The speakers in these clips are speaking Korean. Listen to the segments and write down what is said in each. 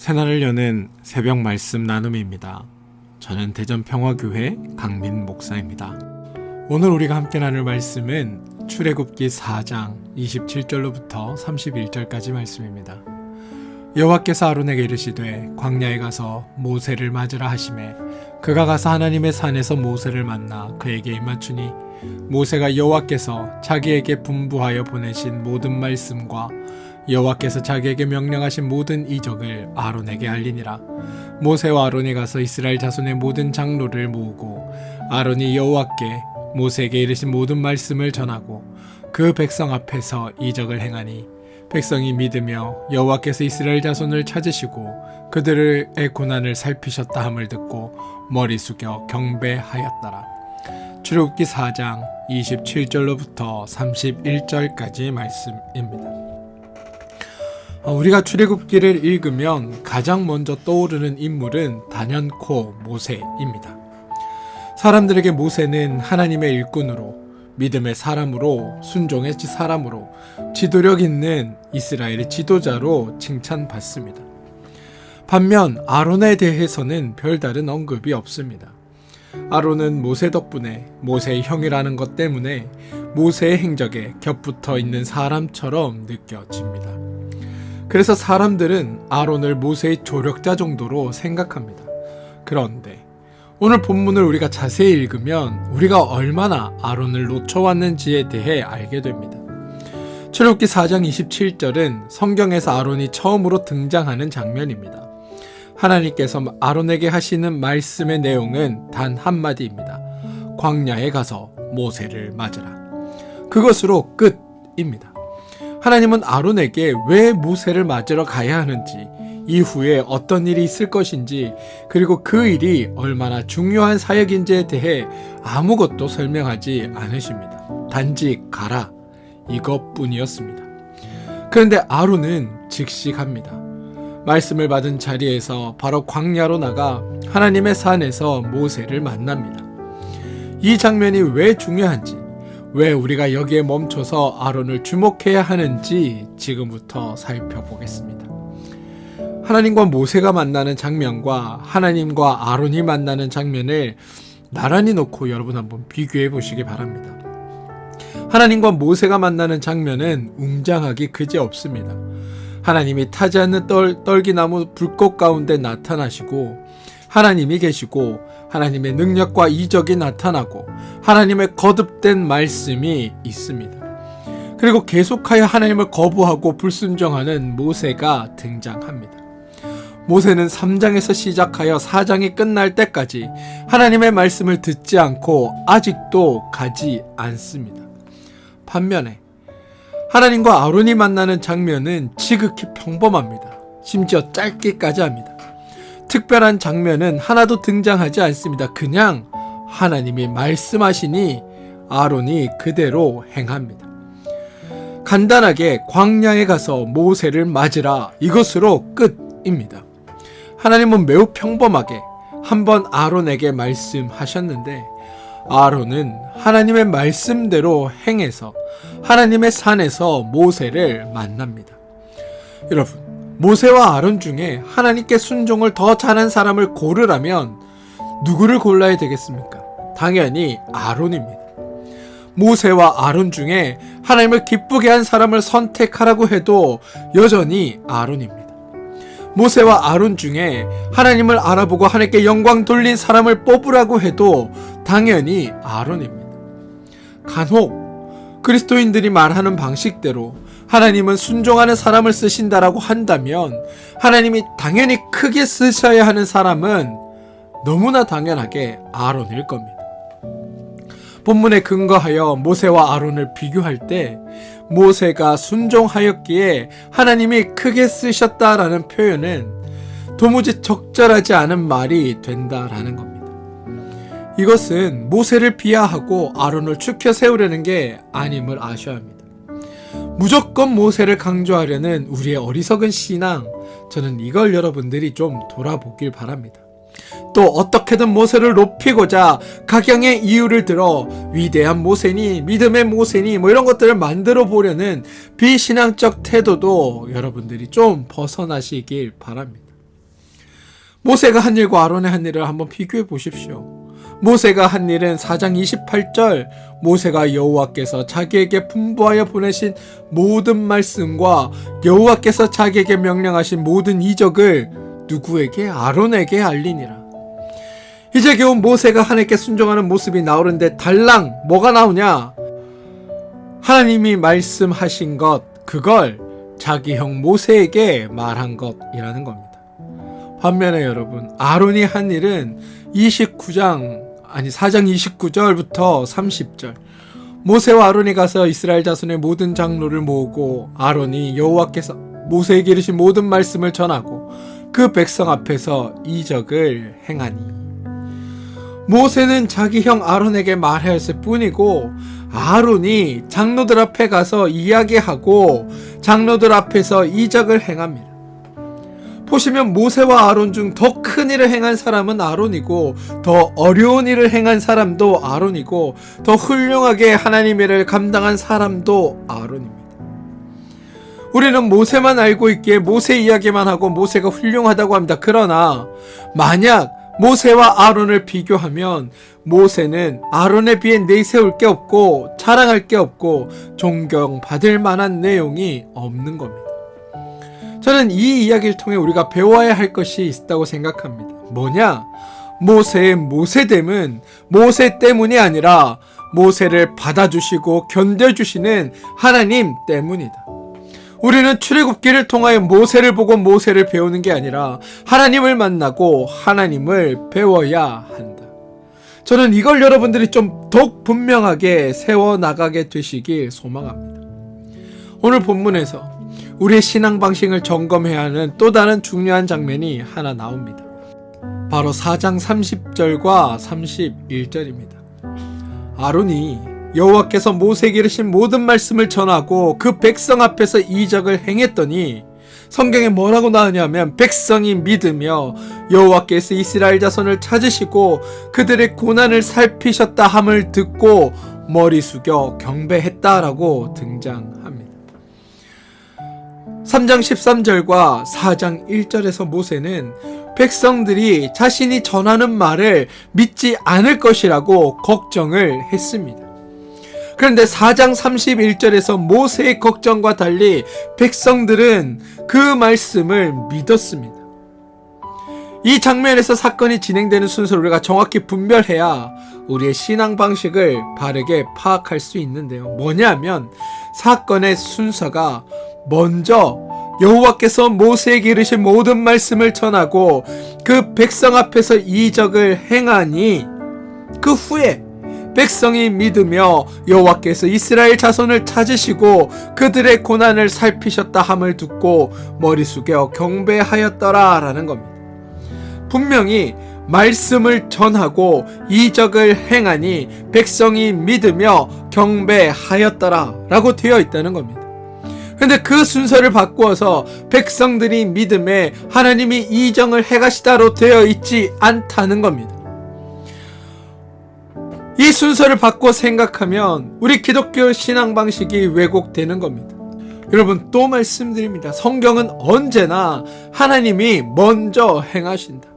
새날을 여는 새벽 말씀 나눔입니다. 저는 대전평화교회 강민 목사입니다. 오늘 우리가 함께 나눌 말씀은 출애굽기 4장 27절로부터 31절까지 말씀입니다. 여호와께서 아론에게 이르시되 광야에 가서 모세를 맞으라 하시매 그가 가서 하나님의 산에서 모세를 만나 그에게 입맞추니 모세가 여호와께서 자기에게 분부하여 보내신 모든 말씀과 여호와께서 자기에게 명령하신 모든 이적을 아론에게 알리니라. 모세와 아론이 가서 이스라엘 자손의 모든 장로를 모으고 아론이 여호와께 모세에게 이르신 모든 말씀을 전하고 그 백성 앞에서 이적을 행하니 백성이 믿으며 여호와께서 이스라엘 자손을 찾으시고 그들의 고난을 살피셨다 함을 듣고 머리 숙여 경배하였더라. 출애굽기 4장 27절로부터 31절까지 말씀입니다. 우리가 출애굽기를 읽으면 가장 먼저 떠오르는 인물은 단연코 모세입니다. 사람들에게 모세는 하나님의 일꾼으로, 믿음의 사람으로, 순종의 사람으로, 지도력 있는 이스라엘의 지도자로 칭찬받습니다. 반면 아론에 대해서는 별다른 언급이 없습니다. 아론은 모세 덕분에 모세의 형이라는 것 때문에 모세의 행적에 겹붙어 있는 사람처럼 느껴집니다. 그래서 사람들은 아론을 모세의 조력자 정도로 생각합니다. 그런데 오늘 본문을 우리가 자세히 읽으면 우리가 얼마나 아론을 놓쳐왔는지에 대해 알게 됩니다. 출애굽기 4장 27절은 성경에서 아론이 처음으로 등장하는 장면입니다. 하나님께서 아론에게 하시는 말씀의 내용은 단 한마디입니다. 광야에 가서 모세를 맞으라. 그것으로 끝입니다. 하나님은 아론에게 왜 모세를 맞으러 가야 하는지, 이후에 어떤 일이 있을 것인지, 그리고 그 일이 얼마나 중요한 사역인지에 대해 아무것도 설명하지 않으십니다. 단지 가라, 이것뿐이었습니다. 그런데 아론은 즉시 갑니다. 말씀을 받은 자리에서 바로 광야로 나가 하나님의 산에서 모세를 만납니다. 이 장면이 왜 중요한지, 왜 우리가 여기에 멈춰서 아론을 주목해야 하는지 지금부터 살펴보겠습니다. 하나님과 모세가 만나는 장면과 하나님과 아론이 만나는 장면을 나란히 놓고 여러분 한번 비교해 보시기 바랍니다. 하나님과 모세가 만나는 장면은 웅장하기 그지없습니다. 하나님이 타지 않는 떨기나무 불꽃 가운데 나타나시고 하나님이 계시고 하나님의 능력과 이적이 나타나고 하나님의 거듭된 말씀이 있습니다. 그리고 계속하여 하나님을 거부하고 불순종하는 모세가 등장합니다. 모세는 3장에서 시작하여 4장이 끝날 때까지 하나님의 말씀을 듣지 않고 아직도 가지 않습니다. 반면에 하나님과 아론이 만나는 장면은 지극히 평범합니다. 심지어 짧기까지 합니다. 특별한 장면은 하나도 등장하지 않습니다. 그냥 하나님이 말씀하시니 아론이 그대로 행합니다. 간단하게 광야에 가서 모세를 맞으라, 이것으로 끝입니다. 하나님은 매우 평범하게 한번 아론에게 말씀하셨는데 아론은 하나님의 말씀대로 행해서 하나님의 산에서 모세를 만납니다. 여러분, 모세와 아론 중에 하나님께 순종을 더 잘한 사람을 고르라면 누구를 골라야 되겠습니까? 당연히 아론입니다. 모세와 아론 중에 하나님을 기쁘게 한 사람을 선택하라고 해도 여전히 아론입니다. 모세와 아론 중에 하나님을 알아보고 하나님께 영광 돌린 사람을 뽑으라고 해도 당연히 아론입니다. 간혹 그리스도인들이 말하는 방식대로 하나님은 순종하는 사람을 쓰신다라고 한다면 하나님이 당연히 크게 쓰셔야 하는 사람은 너무나 당연하게 아론일 겁니다. 본문에 근거하여 모세와 아론을 비교할 때 모세가 순종하였기에 하나님이 크게 쓰셨다라는 표현은 도무지 적절하지 않은 말이 된다라는 겁니다. 이것은 모세를 비하하고 아론을 추켜 세우려는 게 아님을 아셔야 합니다. 무조건 모세를 강조하려는 우리의 어리석은 신앙, 저는 이걸 여러분들이 좀 돌아보길 바랍니다. 또 어떻게든 모세를 높이고자 각양의 이유를 들어 위대한 모세니 믿음의 모세니 이런 것들을 만들어 보려는 비신앙적 태도도 여러분들이 좀 벗어나시길 바랍니다. 모세가 한 일과 아론의 한 일을 한번 비교해 보십시오. 모세가 한 일은 4장 28절, 모세가 여호와께서 자기에게 분부하여 보내신 모든 말씀과 여호와께서 자기에게 명령하신 모든 이적을 누구에게? 아론에게 알리니라. 이제 겨우 모세가 하나님께 순종하는 모습이 나오는데 달랑 뭐가 나오냐? 하나님이 말씀하신 것, 그걸 자기 형 모세에게 말한 것이라는 겁니다. 반면에 여러분, 아론이 한 일은 4장 29절부터 30절, 모세와 아론이 가서 이스라엘 자손의 모든 장로를 모으고 아론이 여호와께서 모세에게 이르신 모든 말씀을 전하고 그 백성 앞에서 이적을 행하니. 모세는 자기 형 아론에게 말하였을 뿐이고 아론이 장로들 앞에 가서 이야기하고 장로들 앞에서 이적을 행합니다. 보시면 모세와 아론 중 더 큰 일을 행한 사람은 아론이고 더 어려운 일을 행한 사람도 아론이고 더 훌륭하게 하나님의 일을 감당한 사람도 아론입니다. 우리는 모세만 알고 있기에 모세 이야기만 하고 모세가 훌륭하다고 합니다. 그러나 만약 모세와 아론을 비교하면 모세는 아론에 비해 내세울 게 없고 자랑할 게 없고 존경받을 만한 내용이 없는 겁니다. 저는 이 이야기를 통해 우리가 배워야 할 것이 있다고 생각합니다. 뭐냐? 모세의 모세됨은 모세 때문이 아니라 모세를 받아주시고 견뎌주시는 하나님 때문이다. 우리는 출애굽기를 통하여 모세를 보고 모세를 배우는 게 아니라 하나님을 만나고 하나님을 배워야 한다. 저는 이걸 여러분들이 좀 더욱 분명하게 세워나가게 되시길 소망합니다. 오늘 본문에서 우리의 신앙 방식을 점검해야 하는 또 다른 중요한 장면이 하나 나옵니다. 바로 4장 30절과 31절입니다. 아론이 여호와께서 모세에게 이르신 모든 말씀을 전하고 그 백성 앞에서 이적을 행했더니, 성경에 뭐라고 나오냐면 백성이 믿으며 여호와께서 이스라엘 자손을 찾으시고 그들의 고난을 살피셨다 함을 듣고 머리 숙여 경배했다라고 등장합니다. 3장 13절과 4장 1절에서 모세는 백성들이 자신이 전하는 말을 믿지 않을 것이라고 걱정을 했습니다. 그런데 4장 31절에서 모세의 걱정과 달리 백성들은 그 말씀을 믿었습니다. 이 장면에서 사건이 진행되는 순서를 우리가 정확히 분별해야 우리의 신앙 방식을 바르게 파악할 수 있는데요. 뭐냐면 사건의 순서가 먼저 여호와께서 모세에게 이르신 모든 말씀을 전하고 그 백성 앞에서 이적을 행하니 그 후에 백성이 믿으며 여호와께서 이스라엘 자손을 찾으시고 그들의 고난을 살피셨다 함을 듣고 머리 숙여 경배하였더라 라는 겁니다. 분명히 말씀을 전하고 이적을 행하니 백성이 믿으며 경배하였더라 라고 되어 있다는 겁니다. 근데 그 순서를 바꾸어서 백성들이 믿음에 하나님이 이적을 행하시다로 되어 있지 않다는 겁니다. 이 순서를 바꿔 생각하면 우리 기독교 신앙 방식이 왜곡되는 겁니다. 여러분, 또 말씀드립니다. 성경은 언제나 하나님이 먼저 행하신다.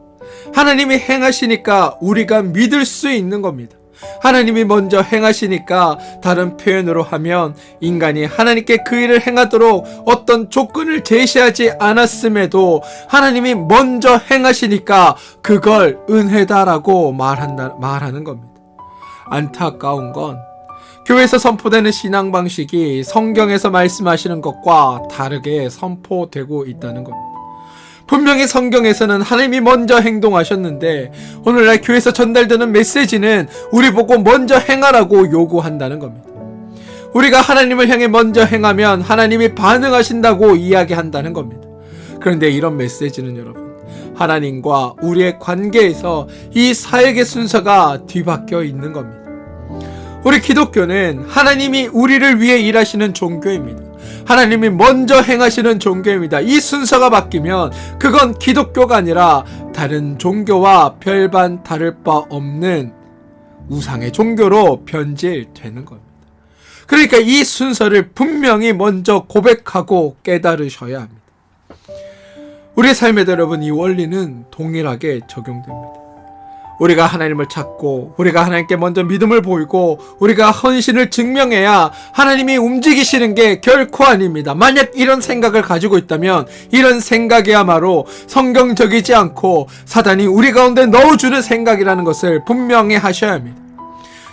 하나님이 행하시니까 우리가 믿을 수 있는 겁니다. 하나님이 먼저 행하시니까, 다른 표현으로 하면 인간이 하나님께 그 일을 행하도록 어떤 조건을 제시하지 않았음에도 하나님이 먼저 행하시니까 그걸 은혜다라고 말하는 겁니다. 안타까운 건 교회에서 선포되는 신앙 방식이 성경에서 말씀하시는 것과 다르게 선포되고 있다는 겁니다. 분명히 성경에서는 하나님이 먼저 행동하셨는데 오늘날 교회에서 전달되는 메시지는 우리 보고 먼저 행하라고 요구한다는 겁니다. 우리가 하나님을 향해 먼저 행하면 하나님이 반응하신다고 이야기한다는 겁니다. 그런데 이런 메시지는 여러분, 하나님과 우리의 관계에서 이 사역의 순서가 뒤바뀌어 있는 겁니다. 우리 기독교는 하나님이 우리를 위해 일하시는 종교입니다. 하나님이 먼저 행하시는 종교입니다. 이 순서가 바뀌면 그건 기독교가 아니라 다른 종교와 별반 다를 바 없는 우상의 종교로 변질되는 겁니다. 그러니까 이 순서를 분명히 먼저 고백하고 깨달으셔야 합니다. 우리 삶에도 여러분 이 원리는 동일하게 적용됩니다. 우리가 하나님을 찾고 우리가 하나님께 먼저 믿음을 보이고 우리가 헌신을 증명해야 하나님이 움직이시는 게 결코 아닙니다. 만약 이런 생각을 가지고 있다면 이런 생각이야말로 성경적이지 않고 사단이 우리 가운데 넣어주는 생각이라는 것을 분명히 하셔야 합니다.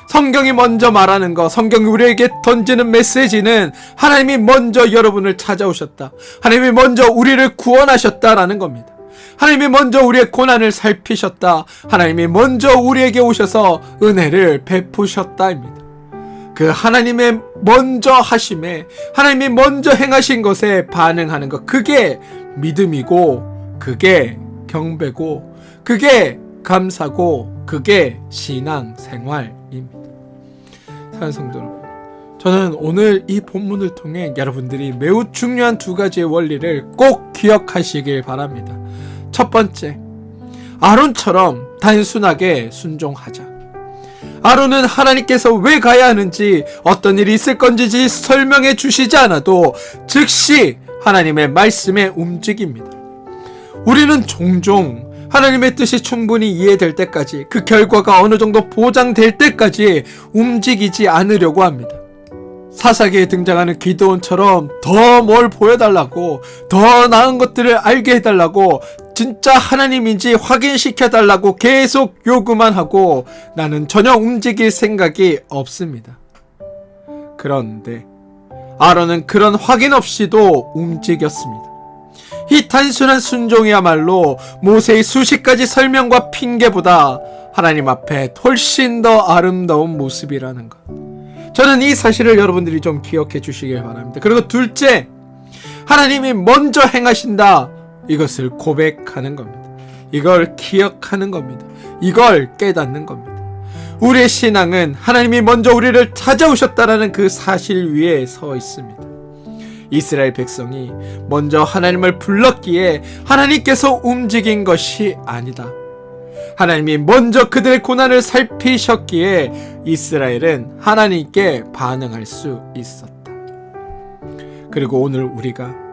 성경이 먼저 말하는 거, 성경이 우리에게 던지는 메시지는 하나님이 먼저 여러분을 찾아오셨다. 하나님이 먼저 우리를 구원하셨다라는 겁니다. 하나님이 먼저 우리의 고난을 살피셨다. 하나님이 먼저 우리에게 오셔서 은혜를 베푸셨다입니다. 그 하나님의 먼저 하심에, 하나님이 먼저 행하신 것에 반응하는 것, 그게 믿음이고, 그게 경배고, 그게 감사고, 그게 신앙생활입니다. 사랑하는 성도 여러분, 저는 오늘 이 본문을 통해 여러분들이 매우 중요한 두 가지의 원리를 꼭 기억하시길 바랍니다. 첫 번째, 아론처럼 단순하게 순종하자. 아론은 하나님께서 왜 가야 하는지, 어떤 일이 있을 건지 설명해 주시지 않아도 즉시 하나님의 말씀에 움직입니다. 우리는 종종 하나님의 뜻이 충분히 이해될 때까지, 그 결과가 어느 정도 보장될 때까지 움직이지 않으려고 합니다. 사사기에 등장하는 기드온처럼 더 뭘 보여달라고, 더 나은 것들을 알게 해달라고, 진짜 하나님인지 확인시켜달라고 계속 요구만 하고 나는 전혀 움직일 생각이 없습니다. 그런데 아론은 그런 확인 없이도 움직였습니다. 이 단순한 순종이야말로 모세의 수십 가지 설명과 핑계보다 하나님 앞에 훨씬 더 아름다운 모습이라는 것. 저는 이 사실을 여러분들이 좀 기억해 주시길 바랍니다. 그리고 둘째, 하나님이 먼저 행하신다. 이것을 고백하는 겁니다. 이걸 기억하는 겁니다. 이걸 깨닫는 겁니다. 우리의 신앙은 하나님이 먼저 우리를 찾아오셨다라는 그 사실 위에 서 있습니다. 이스라엘 백성이 먼저 하나님을 불렀기에 하나님께서 움직인 것이 아니다. 하나님이 먼저 그들의 고난을 살피셨기에 이스라엘은 하나님께 반응할 수 있었다. 그리고 오늘 우리가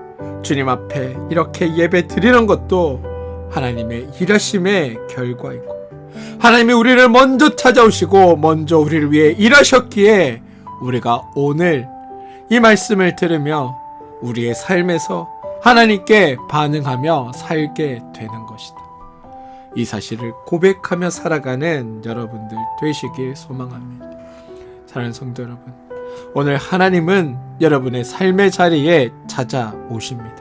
주님 앞에 이렇게 예배 드리는 것도 하나님의 일하심의 결과이고, 하나님이 우리를 먼저 찾아오시고 먼저 우리를 위해 일하셨기에 우리가 오늘 이 말씀을 들으며 우리의 삶에서 하나님께 반응하며 살게 되는 것이다. 이 사실을 고백하며 살아가는 여러분들 되시길 소망합니다. 사랑하는 성도 여러분, 오늘 하나님은 여러분의 삶의 자리에 찾아오십니다.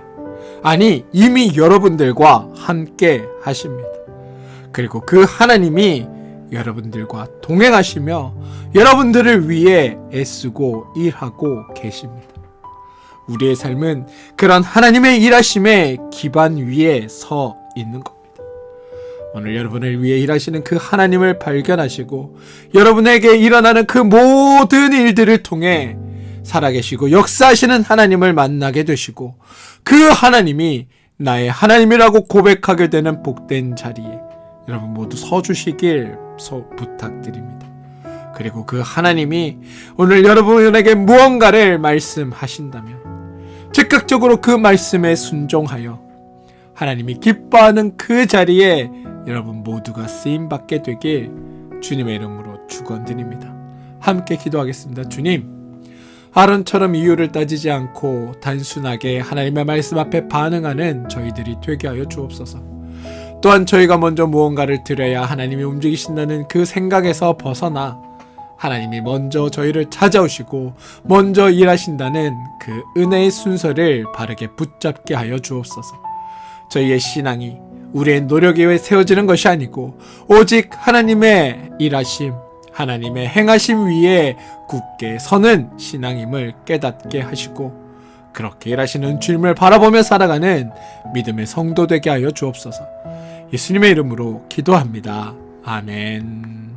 아니, 이미 여러분들과 함께 하십니다. 그리고 그 하나님이 여러분들과 동행하시며 여러분들을 위해 애쓰고 일하고 계십니다. 우리의 삶은 그런 하나님의 일하심의 기반 위에 서 있는 겁니다. 오늘 여러분을 위해 일하시는 그 하나님을 발견하시고 여러분에게 일어나는 그 모든 일들을 통해 살아계시고 역사하시는 하나님을 만나게 되시고 그 하나님이 나의 하나님이라고 고백하게 되는 복된 자리에 여러분 모두 서주시길 부탁드립니다. 그리고 그 하나님이 오늘 여러분에게 무언가를 말씀하신다면 즉각적으로 그 말씀에 순종하여 하나님이 기뻐하는 그 자리에 여러분 모두가 쓰임받게 되길 주님의 이름으로 축원드립니다. 함께 기도하겠습니다. 주님, 아론처럼 이유를 따지지 않고 단순하게 하나님의 말씀 앞에 반응하는 저희들이 되게 하여 주옵소서. 또한 저희가 먼저 무언가를 드려야 하나님이 움직이신다는 그 생각에서 벗어나 하나님이 먼저 저희를 찾아오시고 먼저 일하신다는 그 은혜의 순서를 바르게 붙잡게 하여 주옵소서. 저희의 신앙이 우리의 노력에 의해 세워지는 것이 아니고 오직 하나님의 일하심, 하나님의 행하심 위에 굳게 서는 신앙임을 깨닫게 하시고 그렇게 일하시는 주님을 바라보며 살아가는 믿음의 성도 되게 하여 주옵소서. 예수님의 이름으로 기도합니다. 아멘.